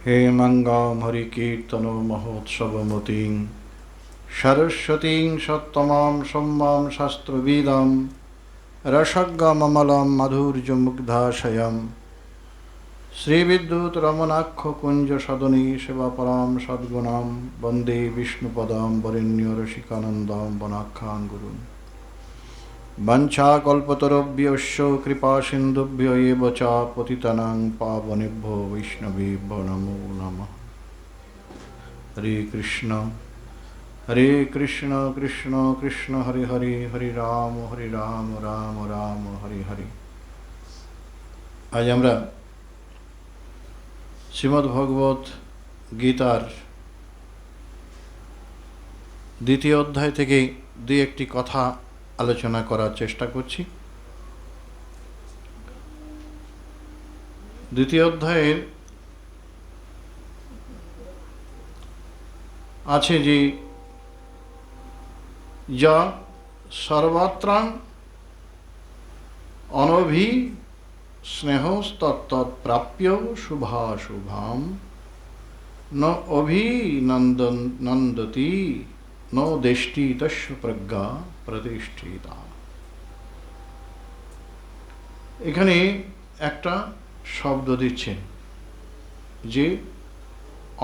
हेमंगां हरिकीर्तनो महोत्सवमतीं सरस्वतीं सत्तमां सम्मां शास्त्रविदां रसज्ञममलं माधुर्यमुग्धाशयं श्रीविद्युतरमणाक्षकुञ्जसदने शिवपरां सद्गुणां वन्दे विष्णुपदां वरेण्यरसिकानन्दां वनाख्यां गुरुन् वंशाकल्पतरुभ्यश्च कृपासिन्धुभ्य एव च पतितानां पावनेभ्यो वैष्णवेभ्यो नमो नमः। हरे कृष्ण कृष्ण कृष्ण हरे हरे हरे राम राम राम हरे हरे। आज আমরা শ্রীমদ্ ভগবত গীতার দ্বিতীয় অধ্যায় থেকে দুই একটি কথা আলোচনা করার চেষ্টা করছি। দ্বিতীয় অধ্যায়ের আছে যে যা সর্বত্রাং অনভি স্নেহস্তৎপ্রাপ্য শুভাশুভাম ন অভিনন্দতি ন দেষ্টি তস্য প্রজ্ঞা প্রতিষ্ঠিতা। এখানে একটা শব্দ দিচ্ছেন যে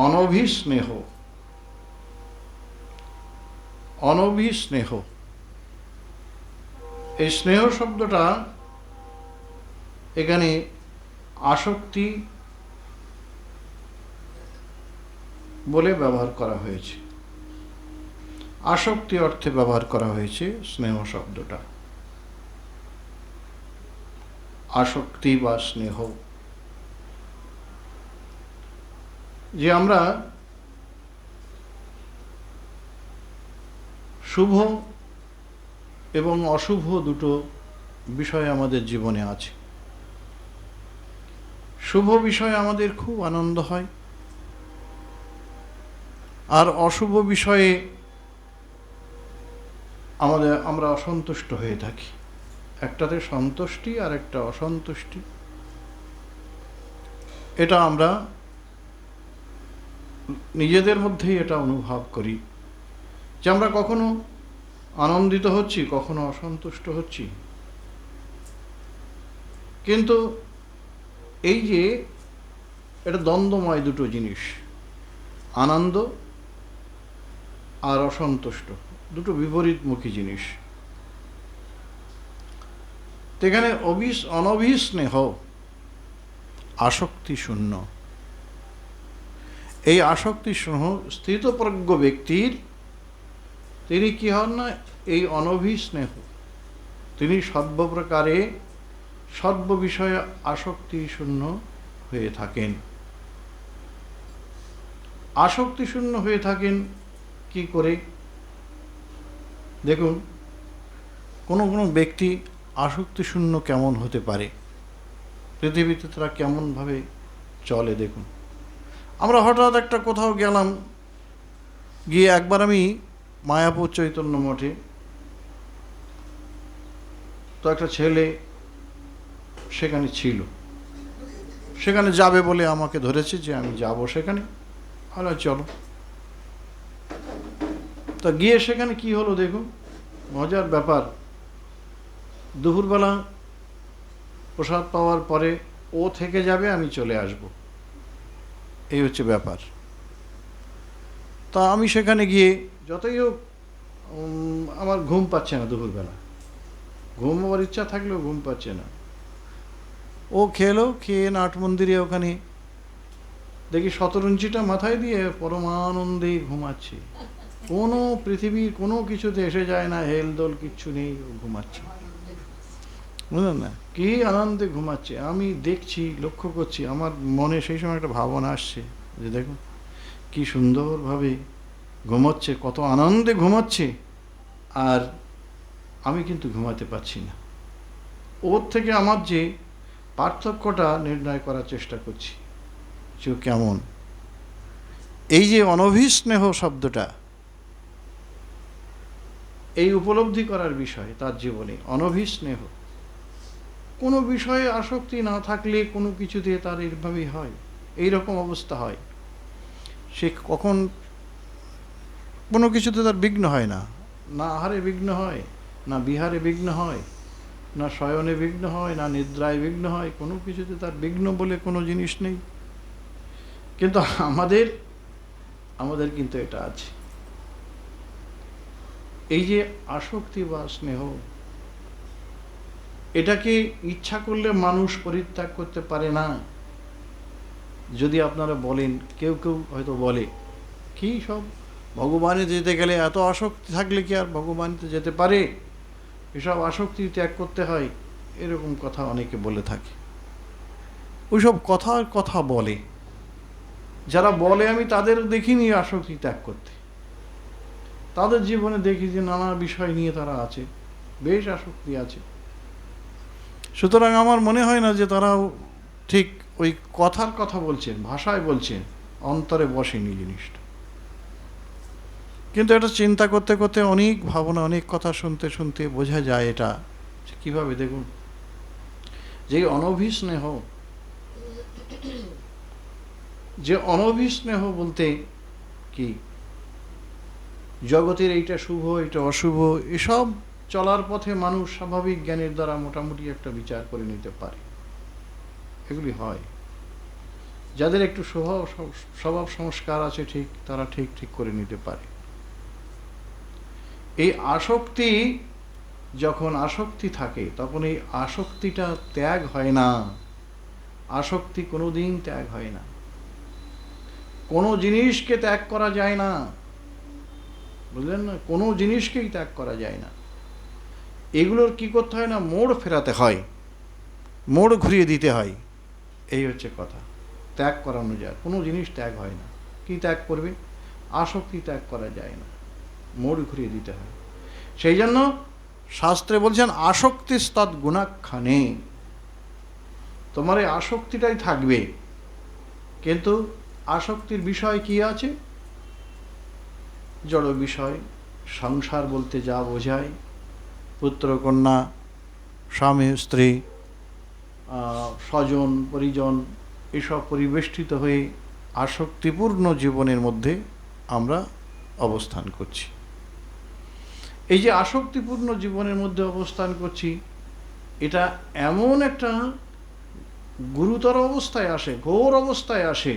অনভিস্নেহ। অনভিস্নেহ, এই স্নেহ শব্দটা এখানে আসক্তি বলে ব্যবহার করা হয়েছে, আসক্তি অর্থে ব্যবহার করা হয়েছে স্নেহ শব্দটা। আসক্তি বা স্নেহ, যে আমরা শুভ এবং অশুভ দুটো বিষয় আমাদের জীবনে আছে। শুভ বিষয়ে আমাদের খুব আনন্দ হয়, আর অশুভ বিষয়ে আমরা অসন্তুষ্ট হয়ে থাকি। একটাতে সন্তুষ্টি আর একটা অসন্তুষ্টি, এটা আমরা নিজেদের মধ্যেই এটা অনুভব করি যে আমরা কখনো আনন্দিত হচ্ছি, কখনো অসন্তুষ্ট হচ্ছি। কিন্তু এই যে এটা দ্বন্দ্বময় দুটো জিনিস, আনন্দ আর অসন্তুষ্ট, দুটো বিপরীতমুখী জিনিস। এখানে অনভিস্নেহ, আসক্তি শূন্য। এই আসক্তি শূন্য স্থিতপ্রজ্ঞ ব্যক্তির, তিনি কি হন না, এই অনভিস্নেহ, তিনি সর্বপ্রকারে সর্ব বিষয়ে আসক্তি শূন্য হয়ে থাকেন। আসক্তি শূন্য হয়ে থাকেন কি করে? দেখুন, কোনো কোনো ব্যক্তি আসক্তি শূন্য কেমন হতে পারে, পৃথিবীতে তারা কেমনভাবে চলে। দেখুন, আমরা হঠাৎ একটা কোথাও গেলাম, গিয়ে একবার আমি মায়াপুর চৈতন্য মঠে, তো একটা ছেলে সেখানে ছিল, সেখানে যাবে বলে আমাকে ধরেছে যে আমি যাব সেখানে। আরে চলো। তা গিয়ে সেখানে কি হলো দেখুন, মজার ব্যাপার। দুপুরবেলা প্রসাদ পাওয়ার পরে ও থেকে যাবে, আমি চলে আসব, এই হচ্ছে ব্যাপার। তা আমি সেখানে গিয়ে যতই হোক আমার ঘুম পাচ্ছে না, দুপুরবেলা ঘুম হওয়ার ইচ্ছা থাকলেও ঘুম পাচ্ছে না। ও খেয়ে নাট মন্দিরে ওখানে দেখি শতরঞ্চিটা মাথায় দিয়ে পরমানন্দে ঘুমাচ্ছে। কোনো পৃথিবীর কোনো কিছুতে এসে যায় না, হেলদোল কিচ্ছু নেই, ও ঘুমাচ্ছে, বুঝলেন না? কি আনন্দে ঘুমাচ্ছে। আমি দেখছি, লক্ষ্য করছি, আমার মনে সেই সময় একটা ভাবনা আসছে যে দেখুন কি সুন্দরভাবে ঘুমাচ্ছে, কত আনন্দে ঘুমাচ্ছে, আর আমি কিন্তু ঘুমাতে পারছি না। ওর থেকে আমার যে পার্থক্যটা নির্ণয় করার চেষ্টা করছি যে কেমন। এই যে অনভিস্নেহ শব্দটা, এই উপলব্ধি করার বিষয় তার জীবনে। অনভিস্নেহ কোনো বিষয়ে আসক্তি না থাকলে কোনো কিছুতে তার এইভাবেই হয়, এইরকম অবস্থা হয়। সে কখন কোনো কিছুতে তার বিঘ্ন হয় না, না আহারে বিঘ্ন হয়, না বিহারে বিঘ্ন হয়, না শয়নে বিঘ্ন হয়, না নিদ্রায় বিঘ্ন হয়, কোনো কিছুতে তার বিঘ্ন বলে কোনো জিনিস নেই। কিন্তু আমাদের কিন্তু এটা আছে, এই যে আসক্তি বা স্নেহ, এটাকে ইচ্ছা করলে মানুষ পরিত্যাগ করতে পারে না। যদি আপনারা বলেন, কেউ কেউ হয়তো বলে কি সব ভগবানে যেতে গেলে এত আসক্তি থাকলে কি আর ভগবানতে যেতে পারে, এসব আসক্তি ত্যাগ করতে হয়, এরকম কথা অনেকে বলে থাকে। ওইসব কথা বলে, যারা বলে আমি তাদের দেখিনি আসক্তি ত্যাগ করতে, তাদের জীবনে দেখি যে নানা বিষয় নিয়ে তারা আছে, বেশ আসক্তি আছে। সুতরাং আমার মনে হয় না যে তারাও ঠিক ওই কথার কথা বলছেন, ভাষায় বলছেন, অন্তরে বসেনি জিনিসটা। কিন্তু এটা চিন্তা করতে করতে, অনেক ভাবনা, অনেক কথা শুনতে শুনতে বোঝা যায় এটা কিভাবে। দেখুন, যে অনভিস্নেহ বলতে কি, জগতের এইটা শুভ এইটা অশুভ এসব চলার পথে মানুষ স্বাভাবিক জ্ঞানের দ্বারা মোটামুটি একটা বিচার করে নিতে পারে, এগুলি হয়। যাদের একটু স্বভাব সংস্কার আছে ঠিক, তারা ঠিক করে নিতে পারে। এই আসক্তি, যখন আসক্তি থাকে তখন এই আসক্তিটা ত্যাগ হয় না। আসক্তি কোনোদিন ত্যাগ হয় না, কোনো জিনিসকে ত্যাগ করা যায় না, বুঝলেন না? কোনো জিনিসকেই ত্যাগ করা যায় না। এগুলোর কি করতে হয় না, মোড় ফেরাতে হয়, মোড় ঘুরিয়ে দিতে হয়, এই হচ্ছে কথা। ত্যাগ করানো যায়, কোনো জিনিস ত্যাগ হয় না। কি ত্যাগ করবে? আসক্তি ত্যাগ করা যায় না, মোড় ঘুরিয়ে দিতে হয়। সেই জন্য শাস্ত্রে বলছেন আসক্তিস্তৎ গুণাখ্যানে, তোমার এই আসক্তিটাই থাকবে। কিন্তু আসক্তির বিষয় কি আছে? জড় বিষয়, সংসার বলতে যা বোঝায়, পুত্র কন্যা, স্বামী স্ত্রী, স্বজন পরিজন, এসব পরিবেষ্টিত হয়ে আসক্তিপূর্ণ জীবনের মধ্যে আমরা অবস্থান করছি। এই যে আসক্তিপূর্ণ জীবনের মধ্যে অবস্থান করছি, এটা এমন একটা গুরুতর অবস্থায় আসে, ঘোর অবস্থায় আসে,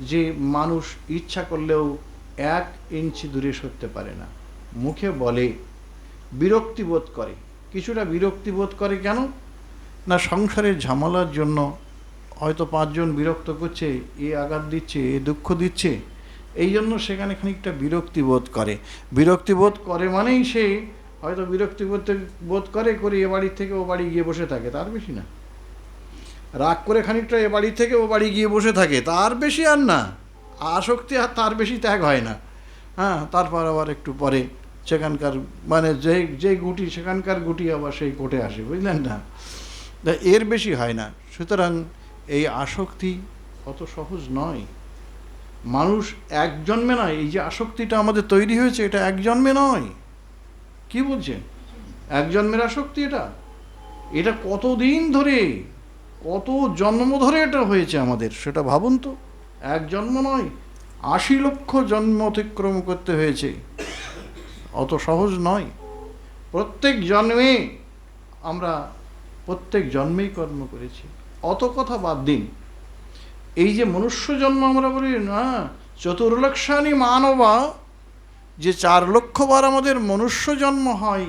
যে মানুষ ইচ্ছা করলেও 1 ইঞ্চি দূরে সরতে পারে না। মুখে বলে, বিরক্তিবোধ করে, কিছুটা বিরক্তিবোধ করে। কেন না, সংসারের ঝামেলার জন্য হয়তো 5 জন বিরক্ত করছে, এ আঘাত দিচ্ছে, এ দুঃখ দিচ্ছে, এই জন্য সেখানে খানিকটা বিরক্তিবোধ করে। বিরক্তিবোধ করে মানেই সে হয়তো বিরক্তিবোধ করে এ বাড়ি থেকে ও বাড়ি গিয়ে বসে থাকে, তার বেশি না। রাগ করে খানিকটা এ বাড়ি থেকে ও বাড়ি গিয়ে বসে থাকে, তার বেশি আর না। আসক্তি আর তার বেশি ত্যাগ হয় না। হ্যাঁ, তারপর আবার একটু পরে সেখানকার মানে যে গুটি, সেখানকার গুটি আবার সেই কোটে আসে, বুঝলেন না? এর বেশি হয় না। সুতরাং এই আসক্তি অত সহজ নয়। মানুষ এক জন্মে নয়, এই যে আসক্তিটা আমাদের তৈরি হয়েছে, এটা এক জন্মে নয়। কি বলছেন? এক জন্মের আসক্তি এটা কতদিন ধরে, কত জন্ম ধরে এটা হয়েছে আমাদের, সেটা ভাবুন তো। এক জন্ম নয়, 80 লক্ষ জন্ম অতিক্রম করতে হয়েছে, অত সহজ নয়। প্রত্যেক জন্মেই কর্ম করেছি। অত কথা বাদ দিন, এই যে মনুষ্য জন্ম আমরা বলি না, 4 লক্ষানি মানবা, যে 4 লক্ষ বার আমাদের মনুষ্য জন্ম হয়,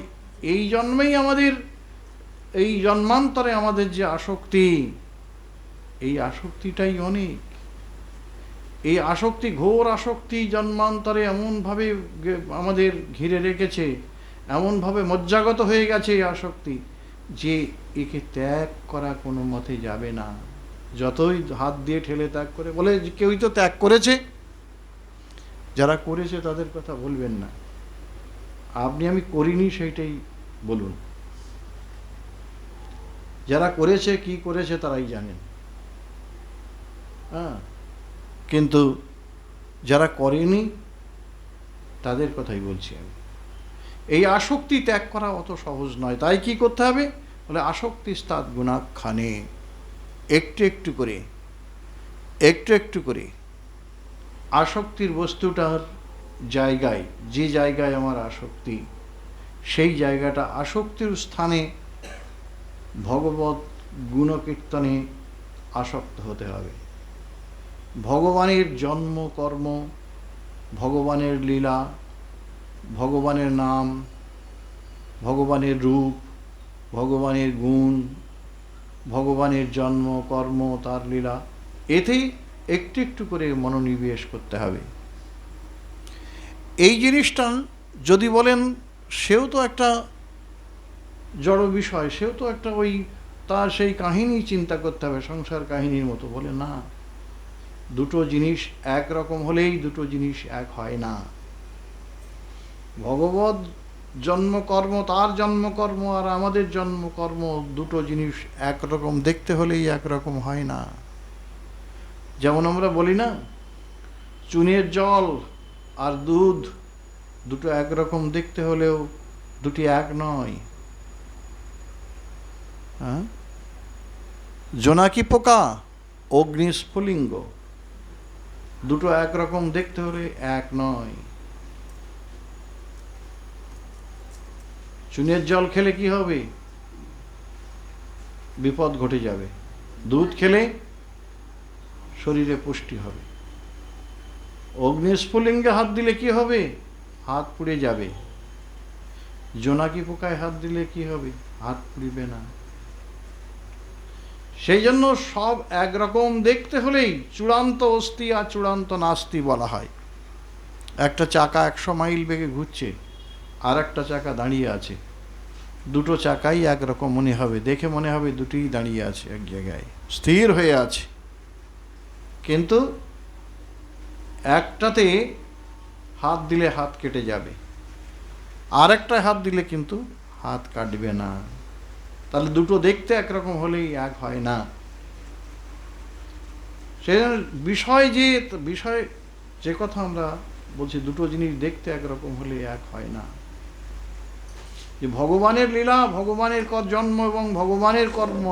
এই জন্মেই আমাদের, এই জন্মান্তরে আমাদের যে আসক্তি, এই আসক্তিটাই অনেক। এই আসক্তি, ঘোর আসক্তি জন্মান্তরে এমনভাবে আমাদের ঘিরে রেখেছে, এমনভাবে মজ্জাগত হয়ে গেছে এই আসক্তি, যে একে ত্যাগ করা কোনো মতে যাবে না। যতই হাত দিয়ে ঠেলে ত্যাগ করে, বলে কেউই তো ত্যাগ করেছে, যারা করেছে তাদের কথা বলবেন না, আপনি আমি করিনি সেইটাই বলুন। যারা করেছে, কি করেছে তারাই জানেন। হ্যাঁ, কিন্তু যারা করেনি তাদের কথাই বলছি আমি। এই আসক্তি ত্যাগ করা অত সহজ নয়। তাই কি করতে হবে? বলে আসক্তিস্তাৎ গুণাখ্যানে, একটু একটু করে একটু একটু করে আসক্তির বস্তুটার জায়গায়, যে জায়গায় আমার আসক্তি, সেই জায়গাটা আসক্তির স্থানে ভগবত গুণকীর্তনে আসক্ত হতে হবে। ভগবানের জন্ম কর্ম, ভগবানের লীলা, ভগবানের নাম, ভগবানের রূপ, ভগবানের গুণ, ভগবানের জন্ম কর্ম, তার লীলা, এতেই একটু একটু করে মনোনিবেশ করতে হবে। এই জিনিসটা যদি বলেন সেও তো একটা জড় বিষয়, সেও তো একটা ওই তার সেই কাহিনী চিন্তা করতে হবে সংসার কাহিনীর মতো, বলে না, দুটো জিনিস একরকম হলেই দুটো জিনিস এক হয় না। ভগবত জন্মকর্ম, তার জন্মকর্ম আর আমাদের জন্মকর্ম, দুটো জিনিস একরকম দেখতে হলেই একরকম হয় না। যেমন আমরা বলি না, চুনের জল আর দুধ দুটো একরকম দেখতে হলেও দুটি এক নয়। হ্যাঁ, জোনাকি পোকা, অগ্নিস্ফুলিঙ্গ, দুটো একরকম দেখতে হলে এক নয়। চুনের জল খেলে কি হবে? বিপদ ঘটে যাবে। দুধ খেলে শরীরে পুষ্টি হবে। অগ্নিস্ফুলিঙ্গে হাত দিলে কি হবে? হাত পুড়ে যাবে। জোনাকি পোকায় হাত দিলে কি হবে? হাত পুড়িবে না। সেই জন্য সব একরকম দেখতে হলেই চূড়ান্ত অস্তি আর চূড়ান্ত নাস্তি বলা হয়। একটা চাকা 100 মাইল বেগে ঘুরছে, আর একটা চাকা দাঁড়িয়ে আছে, দুটো চাকাই একরকম মনে হবে, দেখে মনে হবে দুটিই দাঁড়িয়ে আছে এক জায়গায়, স্থির হয়ে আছে। কিন্তু একটাতে হাত দিলে হাত কেটে যাবে, আর একটা হাত দিলে কিন্তু হাত কাটবে না। তাহলে দুটো দেখতে একরকম হলেই এক হয় না। সে বিষয় যে কথা আমরা বলছি, দুটো জিনিস দেখতে একরকম হলে এক হয় না। যে ভগবানের লীলা, ভগবানের জন্ম এবং ভগবানের কর্ম,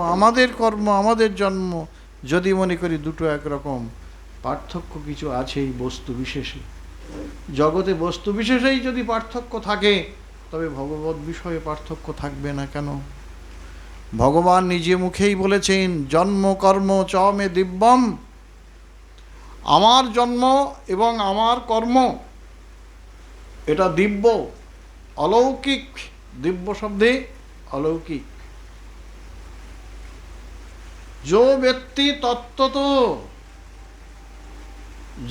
আমাদের জন্ম, যদি মনে করি দুটো একরকম, পার্থক্য কিছু আছেই বস্তু বিশেষে। জগতে বস্তু বিশেষেই যদি পার্থক্য থাকে, তবে ভগবত বিষয়ে পার্থক্য থাকবে না কেন? ভগবান নিজে মুখেই বলেছেন, জন্ম কর্ম চ মে দিব্যম, আমার জন্ম এবং আমার কর্ম এটা দিব্য, অলৌকিক। দিব্য শব্দে অলৌকিক। যো ব্যক্তি তত্ত্বত,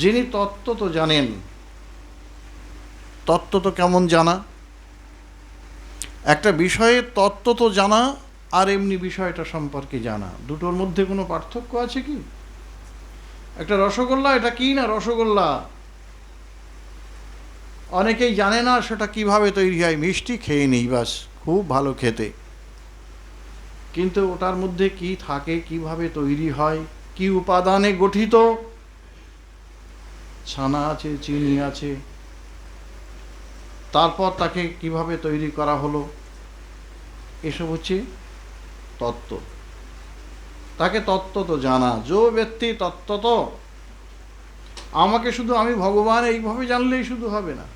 যিনি তত্ত্বত জানেন। তত্ত্বত কেমন জানা? একটা বিষয়ে তত্ত্বত জানা আর এমনি বিষয়টা সম্পর্কে জানা, দুটোর মধ্যে কোনো পার্থক্য আছে কি? একটা রসগোল্লা, এটা কি না রসগোল্লা, অনেকেই জানে না সেটা কিভাবে তৈরি হয়, মিষ্টি খেয়ে নেই বাস, খুব ভালো খেতে, কিন্তু ওটার মধ্যে কি থাকে, কিভাবে তৈরি হয়, কি উপাদানে গঠিত, ছানা আছে, চিনি আছে, তারপর তাকে কিভাবে তৈরি করা হলো, এসব হচ্ছে তত্ত্ব। তাকে তত্ত্ব তো জানা। যো ব্যক্তি তত্ত্ব তো, আমাকে শুধু আমি ভগবান এইভাবে জানলেই শুধু হবে না।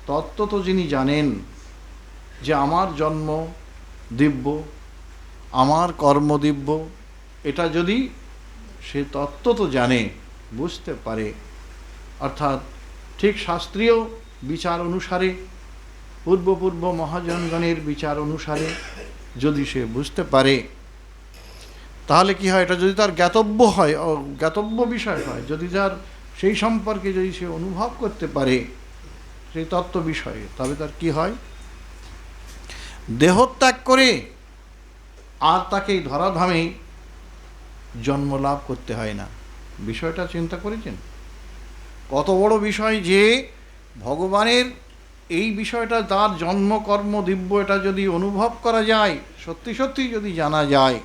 তত্ত্ব তো যিনি জানেন যে আমার জন্ম দিব্য, আমার কর্ম দিব্য, এটা যদি সে তত্ত্ব তো জানে, বুঝতে পারে, অর্থাৎ ঠিক শাস্ত্রীয় বিচার অনুসারে, পূর্ব মহাজনগণের বিচার অনুসারে যদি সে বুঝতে পারে, তাহলে কি হয়, এটা যদি তার জ্ঞাতব্য হয়, জ্ঞাতব্য বিষয় হয়, যদি তার সেই সম্পর্কে যদি সে অনুভব করতে পারে সেই তত্ত্ব বিষয়ে, তবে তার কি হয়, দেহত্যাগ করে আর তাকে ধরাধামে জন্ম লাভ করতে হয় না। বিষয়টা চিন্তা করেছেন কত বড় বিষয়, যে ভগবানের এই বিষয়টা, তার জন্ম কর্ম দিব্য, এটা যদি অনুভব করা যায়, সত্যি সত্যি যদি জানা যায়,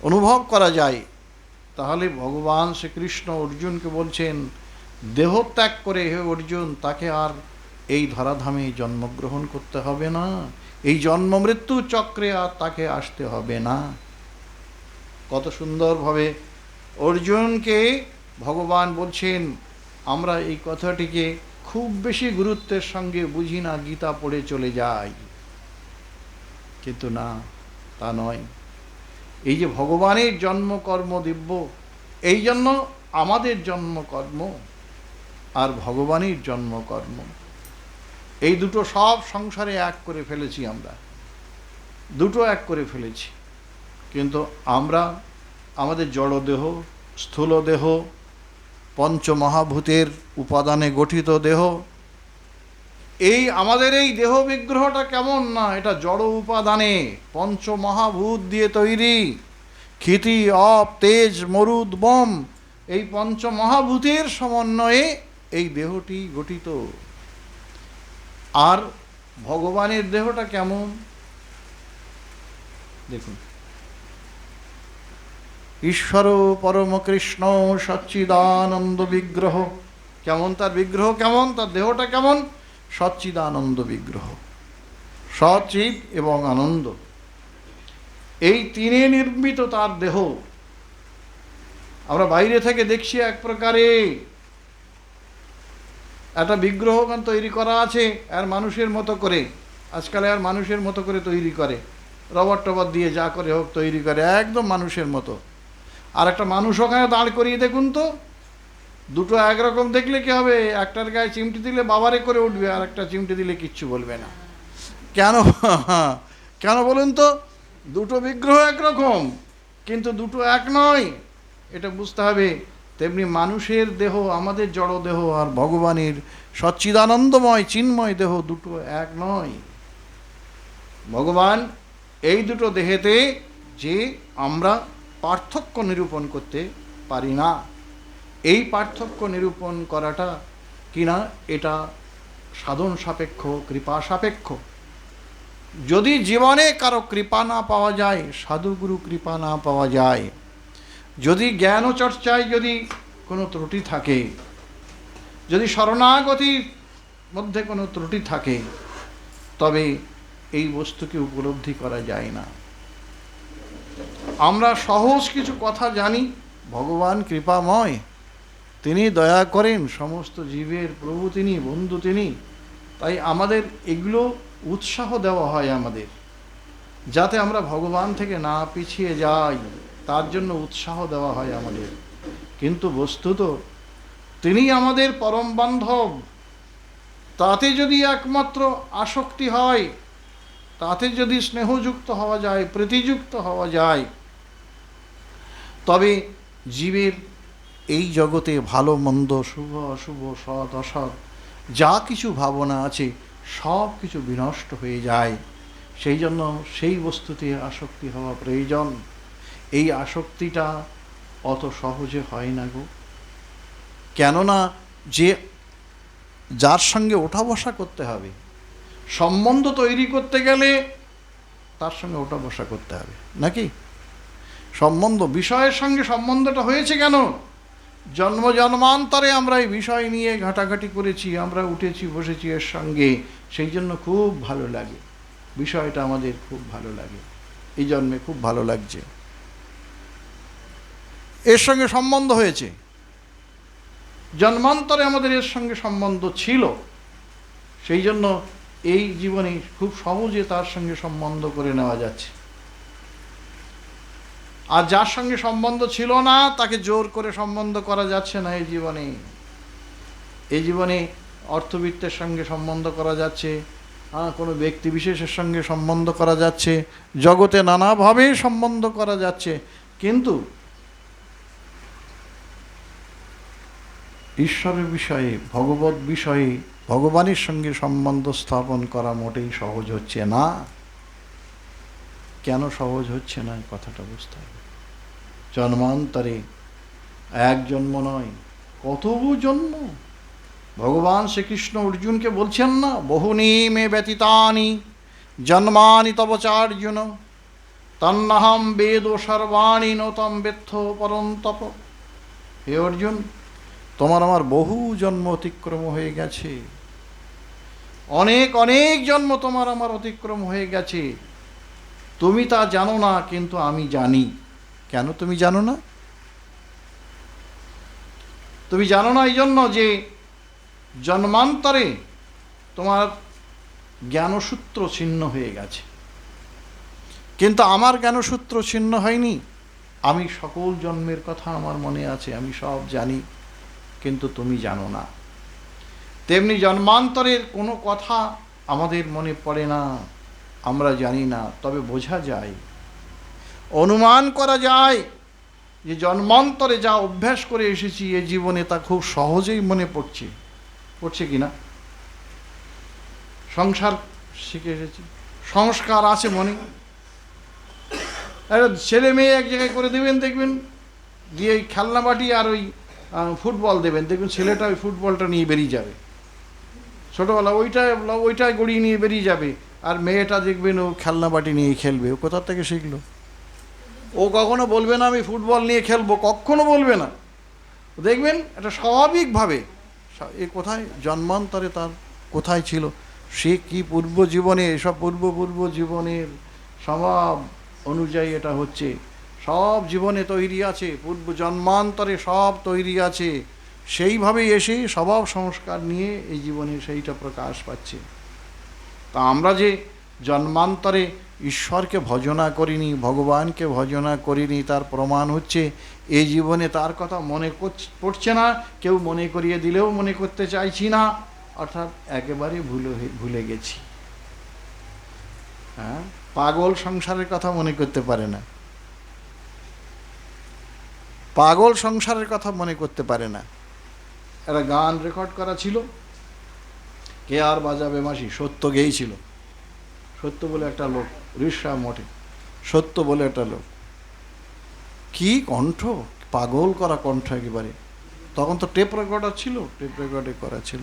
অনুভব করা যায়, তাহলে ভগবান শ্রীকৃষ্ণ অর্জুনকে বলছেন, দেহত্যাগ করে হে অর্জুন, তাকে আর এই ধরাধামে জন্মগ্রহণ করতে হবে না, এই জন্ম মৃত্যু চক্রে আর তাকে আসতে হবে না। কত সুন্দরভাবে অর্জুনকে ভগবান বলছেন। আমরা এই কথাটিকে খুব বেশি গুরুত্বের সঙ্গে বুঝি না, গীতা পড়ে চলে যাই, কিন্তু না, তা নয়। এই যে ভগবানের জন্মকর্ম দিব্য, এই জন্য আমাদের জন্মকর্ম আর ভগবানের জন্মকর্ম এই দুটো সব সংসারে এক করে ফেলেছি আমরা, দুটো এক করে ফেলেছি। কিন্তু আমরা আমাদের জড়দেহ, স্থূল দেহ, পঞ্চমহাভূতের উপাদানে গঠিত দেহ, এই আমাদের এই দেহ বিগ্রহটা কেমন না, এটা জড় উপাদানে পঞ্চমহাভূত দিয়ে তৈরি। ক্ষিতি, অপ, তেজ, মরুদ, বম, এই পঞ্চমহাভূতের সমন্বয়ে এই দেহটি গঠিত। আর ভগবানের দেহটা কেমন দেখুন, ঈশ্বর পরম কৃষ্ণ সচ্চিদানন্দ বিগ্রহ। কেমন তার বিগ্রহ, কেমন তার দেহটা, কেমন সচ্চিদানন্দ বিগ্রহ, সচিদ এবং আনন্দ, এই তিনে নির্মিত তার দেহ। আমরা বাইরে থেকে দেখছি এক প্রকারে একটা বিগ্রহ তৈরি করা আছে আর মানুষের মতো করে, আজকাল আর মানুষের মতো করে তৈরি করে, রবার টবার দিয়ে যা করে হোক তৈরি করে একদম মানুষের মতো। আর একটা মানুষ ওখানে দাঁড় করিয়ে দেখুন তো, দুটো একরকম দেখলে কি হবে? একটার গায়ে চিমটি দিলে বাবারে করে উঠবে, আর একটা চিমটি দিলে কিচ্ছু বলবে না। কেন? কেন বলুন তো? দুটো বিগ্রহ একরকম, কিন্তু দুটো এক নয়, এটা বুঝতে হবে। তেমনি মানুষের দেহ, আমাদের জড় দেহ, আর ভগবানের সচ্চিদানন্দময় চিন্ময় দেহ দুটো এক নয়। ভগবান এই দুটো দেহেতে যে আমরা পার্থক্য নিরূপণ করতে পারি না, এই পার্থক্য নিরূপণ করাটা কিনা এটা সাধন সাপেক্ষ, কৃপা সাপেক্ষ। যদি জীবনে কারো কৃপা না পাওয়া যায়, সাধুগুরু কৃপা না পাওয়া যায়, যদি জ্ঞান চর্চায় যদি কোনো ত্রুটি থাকে, যদি শরণাগতির মধ্যে কোনো ত্রুটি থাকে, তবে এই বস্তুকে উপলব্ধি করা যায় না। আমরা সহজ কিছু কথা জানি, ভগবান কৃপাময়, তিনি দয়া করেন, সমস্ত জীবের প্রভু তিনি, বন্ধু তিনি। তাই আমাদের এগুলো উৎসাহ দেওয়া হয় আমাদের, যাতে আমরা ভগবান থেকে না পিছিয়ে যাই, তার জন্য উৎসাহ দেওয়া হয় আমাদের। কিন্তু বস্তুত তিনি আমাদের পরম বান্ধব। তাতে যদি একমাত্র আসক্তি হয়, তাতে যদি স্নেহযুক্ত হওয়া যায়, প্রীতিযুক্ত হওয়া যায়, তবে জীবের এই জগতে ভালো মন্দ, শুভ অশুভ, সৎ অসৎ যা কিছু ভাবনা আছে সব কিছু বিনষ্ট হয়ে যায়। সেই জন্য সেই বস্তুতে আসক্তি হওয়া প্রয়োজন। এই আসক্তিটা অত সহজে হয় না গো। কেননা যে যার সঙ্গে ওঠা বসা করতে হবে, সম্বন্ধ তৈরি করতে গেলে তার সঙ্গে ওঠা বসা করতে হবে নাকি? সম্বন্ধ, বিষয়ের সঙ্গে সম্বন্ধটা হয়েছে কেন? জন্ম জন্মান্তরে আমরা এই বিষয় নিয়ে ঘাটাঘাটি করেছি, আমরা উঠেছি বসেছি এর সঙ্গে, সেই জন্য খুব ভালো লাগে, বিষয়টা আমাদের খুব ভালো লাগে, এই জন্মে খুব ভালো লাগছে, এর সঙ্গে সম্বন্ধ হয়েছে। জন্মান্তরে আমাদের এর সঙ্গে সম্বন্ধ ছিল, সেই জন্য এই জীবনে খুব সহজে তার সঙ্গে সম্বন্ধ করে নেওয়া যাচ্ছে। আর যার সঙ্গে সম্বন্ধ ছিল না, তাকে জোর করে সম্বন্ধ করা যাচ্ছে না এই জীবনে। এই জীবনে অর্থবিত্তের সঙ্গে সম্বন্ধ করা যাচ্ছে, কোনো ব্যক্তি বিশেষের সঙ্গে সম্বন্ধ করা যাচ্ছে, জগতে নানাভাবে সম্বন্ধ করা যাচ্ছে, কিন্তু ঈশ্বরের বিষয়ে, ভগবত বিষয়ে, ভগবানের সঙ্গে সম্বন্ধ স্থাপন করা মোটেই সহজ হচ্ছে না। কেন সহজ হচ্ছে না কথাটা বুঝতে হবে। জন্মান্তরে এক জন্ম নয়, কত জন্ম। ভগবান শ্রীকৃষ্ণ অর্জুনকে বলছেন না, বহুনি মে ব্যতীতানি জন্মানি তব চার্জুন তন্নহম বেদ সর্বাণি নতম বেত্থ পরন্তপ। হে অর্জুন, তোমার আমার বহু জন্ম অতিক্রম হয়ে গেছে, অনেক অনেক জন্ম তোমার আমার অতিক্রম হয়ে গেছে, তুমি তা জানো না, কিন্তু আমি জানি। কেন তুমি জানো না? তুমি জানো না এই জন্য যে জন্মান্তরে তোমার জ্ঞানসূত্র ছিন্ন হয়ে গেছে, কিন্তু আমার জ্ঞানসূত্র ছিন্ন হয়নি। আমি সকল জন্মের কথা আমার মনে আছে, আমি সব জানি, কিন্তু তুমি জানো না। তেমনি জন্মান্তরের কোনো কথা আমাদের মনে পড়ে না, আমরা জানি না, তবে বোঝা যায়, অনুমান করা যায় যে জন্মান্তরে যা অভ্যাস করে এসেছি এ জীবনে তা খুব সহজেই মনে পড়ছে। পড়ছে কি না? সংসার শিখে এসেছি, সংস্কার আছে মনে। একটা ছেলে মেয়ে এক জায়গায় করে দেবেন, দেখবেন দিয়ে ওই খেলনা বাটি আর ওই ফুটবল দেবেন, দেখবেন ছেলেটা ওই ফুটবলটা নিয়ে বেরিয়ে যাবে, ছোটোবেলা ওইটাই গড়িয়ে নিয়ে বেরিয়ে যাবে, আর মেয়েটা দেখবেন ও খেলনা বাটি নিয়ে খেলবে। ও কোথা থেকে শিখলো? ও কখনো বলবে না আমি ফুটবল নিয়ে খেলবো, কখনো বলবে না। দেখবেন এটা স্বাভাবিকভাবে, এ কোথায় জন্মান্তরে তার কোথায় ছিল, সে কি পূর্ব জীবনে, এসব পূর্ব জীবনের স্বভাব অনুযায়ী এটা হচ্ছে, সব জীবনে তৈরি আছে, পূর্ব জন্মান্তরে সব তৈরি আছে, সেইভাবেই এসে স্বভাব সংস্কার নিয়ে এই জীবনে সেইটা প্রকাশ পাচ্ছে। তা আমরা যে জন্মান্তরে ঈশ্বরকে ভজনা করিনি, ভগবানকে ভজনা করিনি, তার প্রমাণ হচ্ছে এই জীবনে তার কথা মনে পড়ছে না, কেউ মনে করিয়ে দিলেও মনে করতে চাইছি না, অর্থাৎ একেবারে ভুলে গেছি। হ্যাঁ, পাগল সংসারের কথা মনে করতে পারে না, পাগল সংসারের কথা মনে করতে পারে না। একটা গান রেকর্ড করা ছিল, কে আর বাজাবে মাসি, সত্য গেয়েছিল। সত্য বলে একটা লোক, ঋষা মঠে, সত্য বলে একটা লোক, কি কণ্ঠ, পাগল করা কণ্ঠ একেবারে। তখন তো টেপ রেকর্ডার ছিল, টেপ রেকর্ডে করা ছিল।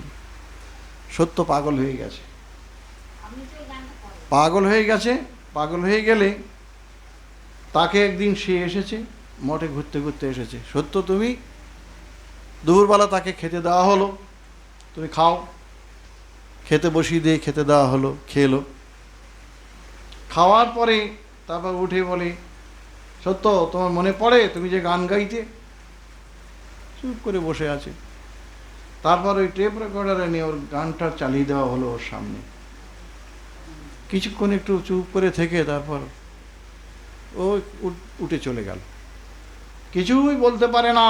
সত্য পাগল হয়ে গেছে, পাগল হয়ে গেছে। পাগল হয়ে গেলে তাকে একদিন সে এসেছে, মঠে ঘুরতে ঘুরতে এসেছে। সত্য, তুমি দুপুরবেলা তাকে খেতে দেওয়া হলো, তুমি খাও, খেতে বসিয়ে দিয়ে খেতে দেওয়া হলো, খেলো। খাওয়ার পরে তারপর উঠে বলে, সত্য তোমার মনে পড়ে তুমি যে গান গাইতে? চুপ করে বসে আছে। তারপর ওই টেপ রেকর্ডারে নিয়ে ওর গানটা চালিয়ে দেওয়া হলো ওর সামনে। কিছুক্ষণ একটু চুপ করে থেকে তারপর ও উঠে চলে গেল। কিছুই বলতে পারে না,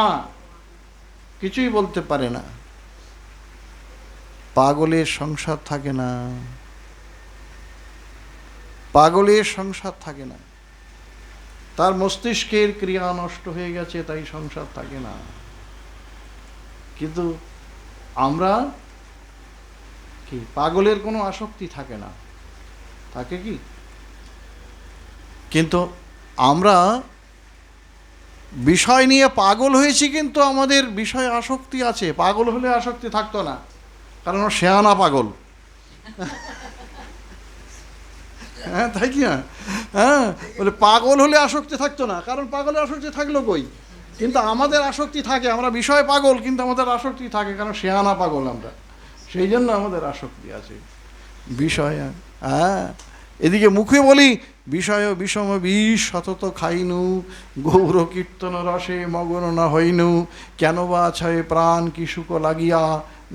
কিছুই বলতে পারে না। পাগলের সংসার থাকে না, পাগলের সংসার থাকে না, তার মস্তিষ্কের ক্রিয়া নষ্ট হয়ে গেছে, তাই সংসার থাকে না। কিন্তু আমরা কি, পাগলের কোনো আসক্তি থাকে না, থাকে কি? কিন্তু আমরা বিষয় নিয়ে পাগল হয়েছি, কিন্তু আমাদের বিষয়ে আসক্তি আছে। পাগল হলে আসক্তি থাকতো না, কারণ ও শেয়ানা পাগল। হ্যাঁ, তাই কি না? হ্যাঁ, বলে পাগল হলে আসক্তি থাকতো না, কারণ পাগলের আসক্তি থাকলো কই? কিন্তু আমাদের আসক্তি থাকে, আমরা বিষয়ে পাগল, কিন্তু আমাদের আসক্তি থাকে, কারণ শেয়ানা পাগল আমরা, সেই জন্য আমাদের আসক্তি আছে বিষয়। হ্যাঁ, এদিকে মুখে বলি বিষয় বিষম বিষ সতত খাইনু, গৌর কীর্তন রসে মগন না হইনু, কেন বা ছয় প্রাণ কি সুখ লাগিয়া,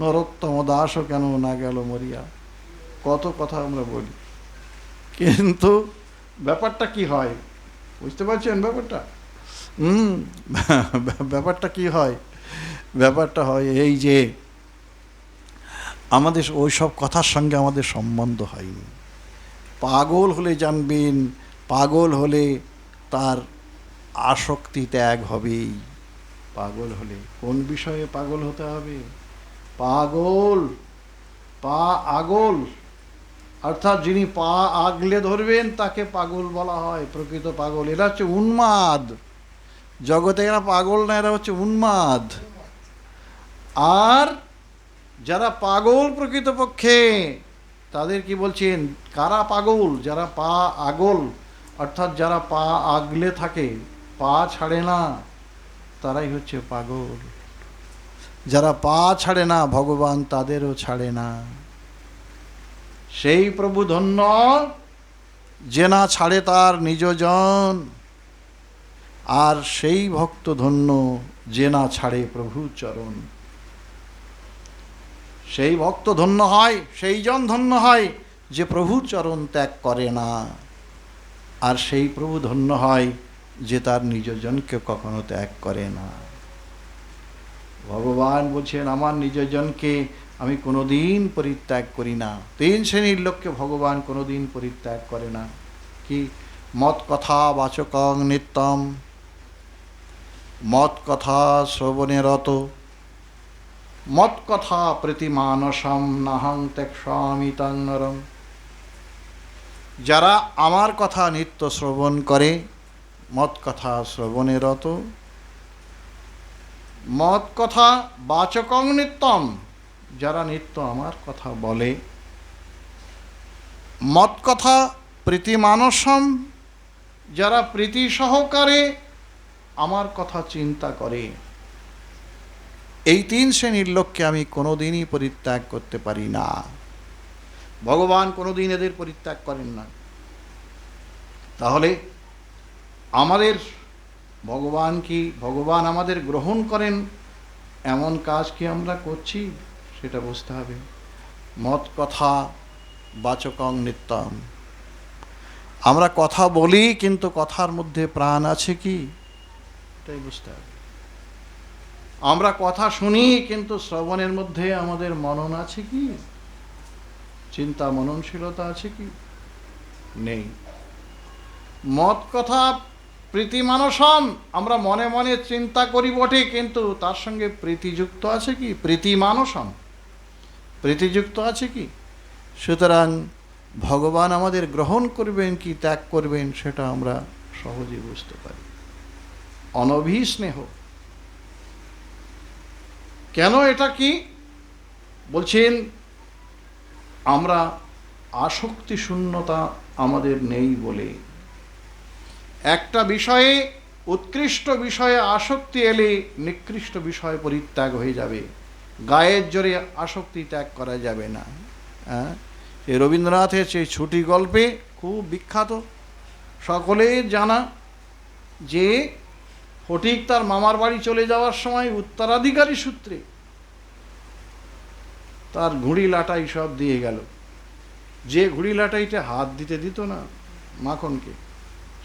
নরোত্তম দাসও কেন না গেল মরিয়া। কত কথা আমরা বলি, কিন্তু ব্যাপারটা কি হয় বুঝতে পারছেন? ব্যাপারটা ব্যাপারটা কি হয়? ব্যাপারটা হয় এই যে আমাদের ওই সব কথার সঙ্গে আমাদের সম্বন্ধ হয়নি। পাগল হলে জানবেন, পাগল হলে তার আসক্তি ত্যাগ হবেই। পাগল হলে কোন বিষয়ে পাগল হতে হবে? পাগল, পা আগল, অর্থাৎ যিনি পা আগলে ধরবেন তাকে পাগল বলা হয়, প্রকৃত পাগল। এরা হচ্ছে উন্মাদ, জগতে এরা পাগল না, এরা হচ্ছে উন্মাদ। আর যারা পাগল প্রকৃতপক্ষে, তাদের কি বলছেন? কারা পাগল? যারা পা আগল, অর্থাৎ যারা পা আগলে থাকে, পা ছাড়ে না, তারাই হচ্ছে পাগল। যারা পা ছাড়ে না, ভগবান তাদেরও ছাড়ে না। সেই প্রভু ধন্য যে না ছাড়ে তার নিজজন, আর সেই ভক্ত ধন্য যে না ছাড়ে প্রভু চরণ। সেই ভক্ত ধন্য হয়, সেই জন ধন্য হয় যে প্রভু চরণ ত্যাগ করে না, আর সেই প্রভু ধন্য হয় যে তার নিজজনকে কখনো ত্যাগ করে না। ভগবান বলছেন আমার নিজজনকে আমি কোনোদিন পরিত্যাগ করি না। তিন শ্রেণীর লোককে ভগবান কোনোদিন পরিত্যাগ করে না। কি? মত কথা বাচকং নিত্যম, মত কথা শ্রবণে রত, মত কথা প্রতিমানসম নাহং ত্যক্ষ্যামি তং নরম। যারা আমার কথা নিত্য শ্রবণ করে, মত কথা শ্রবণে রত, মত কথা বাচকং নিত্যম, যারা নিত্য আমার কথা বলে, মত কথা প্রীতিমানসম, যারা প্রীতি সহকারে আমার কথা চিন্তা করে, এই তিন শ্রেণীর লোককে আমি কোনোদিনই পরিত্যাগ করতে পারি না। ভগবান কোনোদিন এদের পরিত্যাগ করেন না। তাহলে আমাদের ভগবান আমাদের গ্রহণ করেন এমন কাজ কি আমরা করছি সেটা বুঝতে হবে। মত কথা বাচকং নিত্যম, আমরা কথা বলি কিন্তু কথার মধ্যে প্রাণ আছে কি এটাই বুঝতে হবে। আমরা কথা শুনি কিন্তু শ্রবণের মধ্যে আমাদের মনন আছে কি, চিন্তা মননশীলতা আছে কি? নেই। মত কথা প্রীতিমানসম, আমরা মনে মনে চিন্তা করি বটে কিন্তু তার সঙ্গে প্রীতিযুক্ত আছে কি? প্রীতিমানসম, প্রীতিযুক্ত আছে কি? সুতরাং ভগবান আমাদের গ্রহণ করবেন কি ত্যাগ করবেন সেটা আমরা সহজে বুঝতে পারি। অনভিস্নেহ, কেন এটা কি বলছেন? আমরা আসক্তি শূন্যতা আমাদের নেই বলে। একটা বিষয়ে, উৎকৃষ্ট বিষয়ে আসক্তি এলে নিকৃষ্ট বিষয় পরিত্যাগ হয়ে যাবে। গায়ের জোরে আসক্তি ত্যাগ করা যাবে না। হ্যাঁ, এই রবীন্দ্রনাথের সেই ছুটি গল্পে খুব বিখ্যাত, সকলের জানা, যে ফটিক তার মামার বাড়ি চলে যাওয়ার সময় উত্তরাধিকারী সূত্রে তার ঘুড়ি লাটাই সব দিয়ে গেল। যে ঘুড়ি লাটাইতে হাত দিতে দিত না মাখনকে,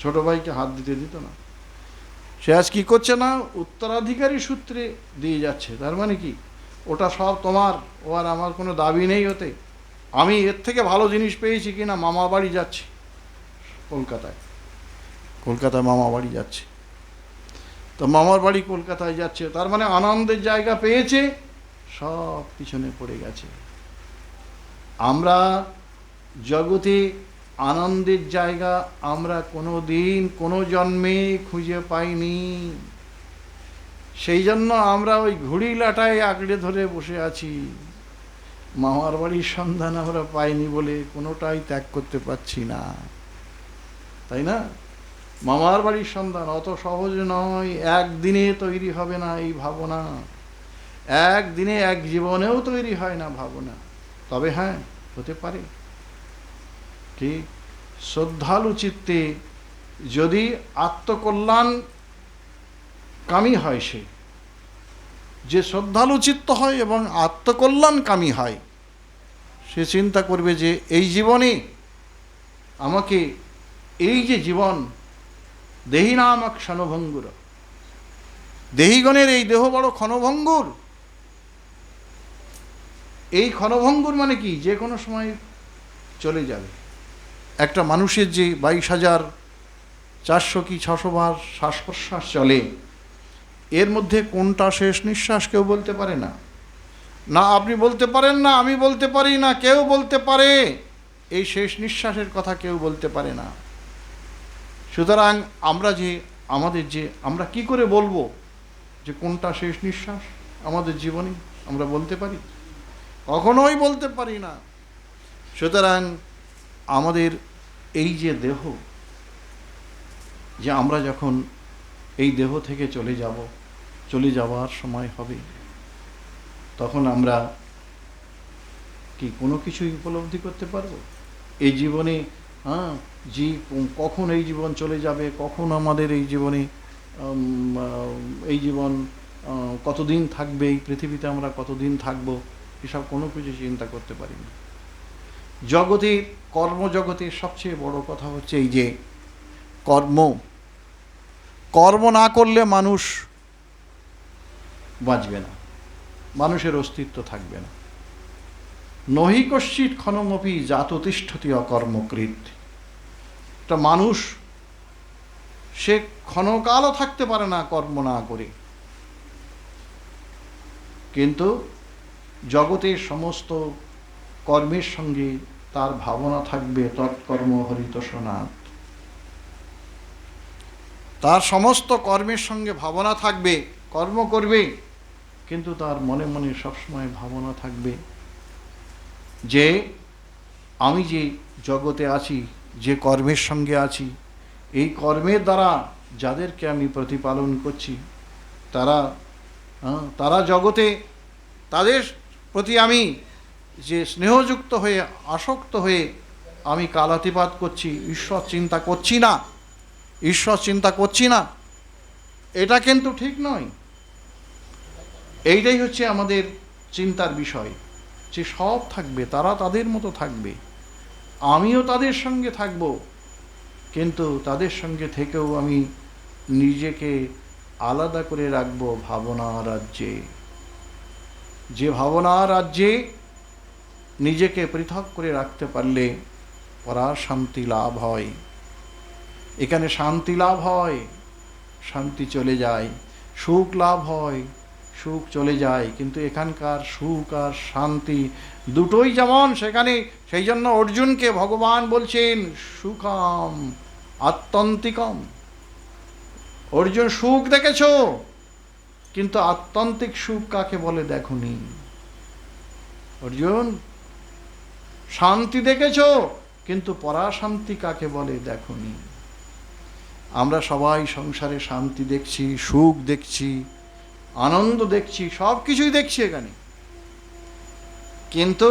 ছোট ভাইকে হাত দিতে দিত না, সে আজ কি করছে না উত্তরাধিকারী সূত্রে দিয়ে যাচ্ছে। তার মানে কি? ওটা সব তোমার, ও আর আমার কোনো দাবি নেই ওতে। আমি এর থেকে ভালো জিনিস পেয়েছি কিনা মামা বাড়ি যাচ্ছি কলকাতায় মামা বাড়ি যাচ্ছে। তো মামার বাড়ি কলকাতায় যাচ্ছে, তার মানে আনন্দের জায়গা পেয়েছে, সব পিছনে পড়ে গেছে। আমরা জগতে আনন্দের জায়গা আমরা কোনো দিন কোনো জন্মে খুঁজে পাইনি। সেই জন্য আমরা ওই ঘুড়ি লাটায় আঁকড়ে ধরে বসে আছি। মামার বাড়ির সন্ধান আমরা পাইনি বলে কোনোটাই ত্যাগ করতে পারছি না, তাই না? মামার বাড়ির সন্ধান অত সহজ নয়, একদিনে তৈরি হবে না এই ভাবনা, একদিনে এক জীবনেও তৈরি হয় না ভাবনা। তবে হ্যাঁ, হতে পারে কি শ্রদ্ধালু চিত্তে যদি আত্মকল্যাণ কামী হয়, সে যে শ্রদ্ধালু চিত্ত হয় এবং আত্মকল্যাণ কামী হয়, সে চিন্তা করবে যে এই জীবনে আমাকে, এই যে জীবন দেহি নামক ক্ষণভঙ্গুর, দেহিগণের এই দেহ বড় ক্ষণভঙ্গুর। এই ক্ষণভঙ্গুর মানে কি? যে কোনো সময় চলে যাবে। একটা মানুষের যে 22,400 কি 600 বার শ্বাস প্রশ্বাস চলে, এর মধ্যে কোনটা শেষ নিঃশ্বাস কেউ বলতে পারে না। না আপনি বলতে পারেন, না আমি বলতে পারি, না কেউ বলতে পারে। এই শেষ নিঃশ্বাসের কথা কেউ বলতে পারে না। সুতরাং আমরা কি করে বলবো যে কোনটা শেষ নিঃশ্বাস আমাদের জীবনে? আমরা বলতে পারি? কখনোই বলতে পারি না। সুতরাং আমাদের এই যে দেহ, যে আমরা যখন এই দেহ থেকে চলে যাওয়ার সময় হবে, তখন আমরা কি কোনো কিছুই উপলব্ধি করতে পারবো? এই জীবনে কখন এই জীবন চলে যাবে, কখন আমাদের এই জীবনে এই জীবন কতদিন থাকবে, এই পৃথিবীতে আমরা কতদিন থাকবো, এসব কোনো কিছু চিন্তা করতে পারি না। জগতে, কর্মজগতের সবচেয়ে বড় কথা হচ্ছে এই যে কর্ম না করলে মানুষ বাঁচবে না, মানুষের অস্তিত্ব থাকবে না। নহি কশ্চিৎ ক্ষণমপি জাত তিষ্ঠতি অকর্মকৃত। একটা মানুষ সে ক্ষণকালও থাকতে পারে না কর্ম না করে, কিন্তু জগতের সমস্ত কর্মের সঙ্গে তার ভাবনা থাকবে তৎকর্ম হরিতোষনাথ। তার সমস্ত কর্মের সঙ্গে ভাবনা থাকবে, কর্ম করবে, কিন্তু তার মনে মনে সবসময় ভাবনা থাকবে যে আমি যে জগতে আছি, যে কর্মের সঙ্গে আছি, এই কর্মের দ্বারা যাদেরকে আমি প্রতিপালন করছি তারা জগতে, তাদের প্রতি আমি যে স্নেহযুক্ত হয়ে আসক্ত হয়ে আমি কালাতিপাত করছি, ঈশ্বর চিন্তা করছি না, এটা কিন্তু ঠিক নয়। এইটাই হচ্ছে আমাদের চিন্তার বিষয়, যে সব থাকবে, তারা তাদের মতো থাকবে, আমিও তাদের সঙ্গে থাকব, কিন্তু তাদের সঙ্গে থেকেও আমি নিজেকে আলাদা করে রাখবো ভাবনা রাজ্যে। যে ভাবনা রাজ্যে নিজেকে পৃথক করে রাখতে পারলে পরার শান্তি লাভ হয়। এখানে শান্তি লাভ হয়, শান্তি চলে যায়, সুখ লাভ হয়, সুখ চলে যায়, কিন্তু এখানকার সুখ আর শান্তি দুটোই যেমন সেখানে, সেই জন্য অর্জুনকে ভগবান বলছেন সুখম আত্যন্তিকম। অর্জুন, সুখ দেখেছ, কিন্তু আত্যন্তিক সুখ কাকে বলে দেখোনি। অর্জুন, শান্তি দেখেছ, কিন্তু পরাশান্তি কাকে বলে দেখোনি। আমরা সবাই সংসারে শান্তি দেখছি, সুখ দেখছি, আনন্দ দেখছি, সব কিছুই দেখছি এখানে, কিন্তু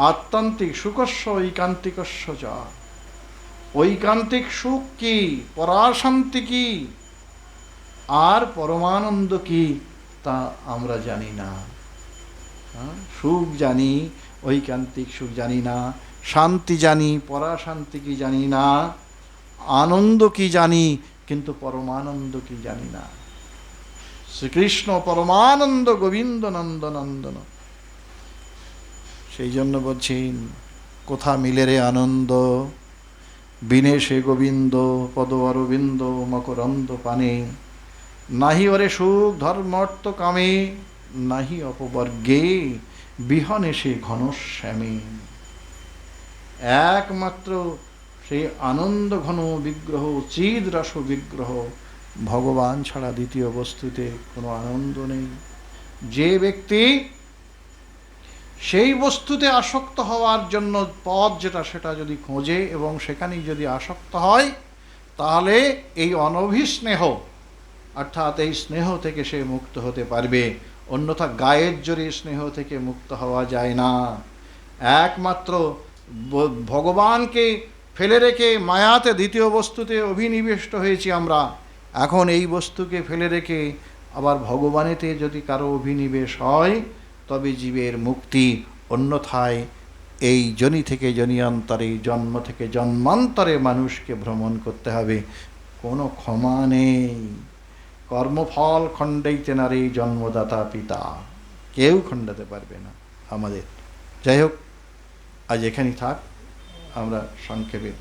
আত্যন্তিক সুখস্য ঐকান্তিকস্য চ, ঐকান্তিক সুখ কি, পরাশান্তি কি, আর পরমানন্দ কি, তা আমরা জানি না। সুখ জানি, ঐকান্তিক সুখ জানি না, শান্তি জানি, পরাশান্তি কি জানি না, আনন্দ কি জানি, কিন্তু পরমানন্দ কি জানি না। শ্রীকৃষ্ণ পরমানন্দ গোবিন্দ নন্দ নন্দন। সেই জন্য বলছেন, কোথা মিলে রে আনন্দ, বিনে সে গোবিন্দ পদ অরবিন্দ মকরন্দ পানে। নাহি ওরে সুখ ধর্ম অর্থ কামে, নাহি অপবর্গে বিহনে সে ঘনশ্যামে। একমাত্র সেই আনন্দ ঘন বিগ্রহ, চিদ রস বিগ্রহ ভগবান ছাড়া দ্বিতীয় বস্তুতে কোনো আনন্দ নেই। যে ব্যক্তি সেই বস্তুতে আসক্ত হওয়ার জন্য পথ যেটা, সেটা যদি খোঁজে এবং সেখানেই যদি আসক্ত হয়, তাহলে এই অনভিস্নেহ, অর্থাৎ এই স্নেহ থেকে সে মুক্ত হতে পারবে। অন্যথা গায়ের জোরে স্নেহ থেকে মুক্ত হওয়া যায় না। একমাত্র ভগবানকে ফেলে রেখে মায়াতে, দ্বিতীয় বস্তুতে অভিনিবিষ্ট হয়েছি আমরা। এখন এই বস্তুকে ফেলে রেখে আবার ভগবানেতে যদি কারো অভিনিবেশ হয়, তবে জীবের মুক্তি। অন্যথায় এই জনি থেকে জনিয়ান্তরে, জন্ম থেকে জন্মান্তরে মানুষকে ভ্রমণ করতে হবে, কোনো ক্ষমা নেই। কর্মফল খণ্ডাইতে নারে জন্মদাতা পিতা, কেউ খণ্ডাতে পারবে না আমাদের। যাই হোক, আজ এখানেই থাক, আমরা সংক্ষেপে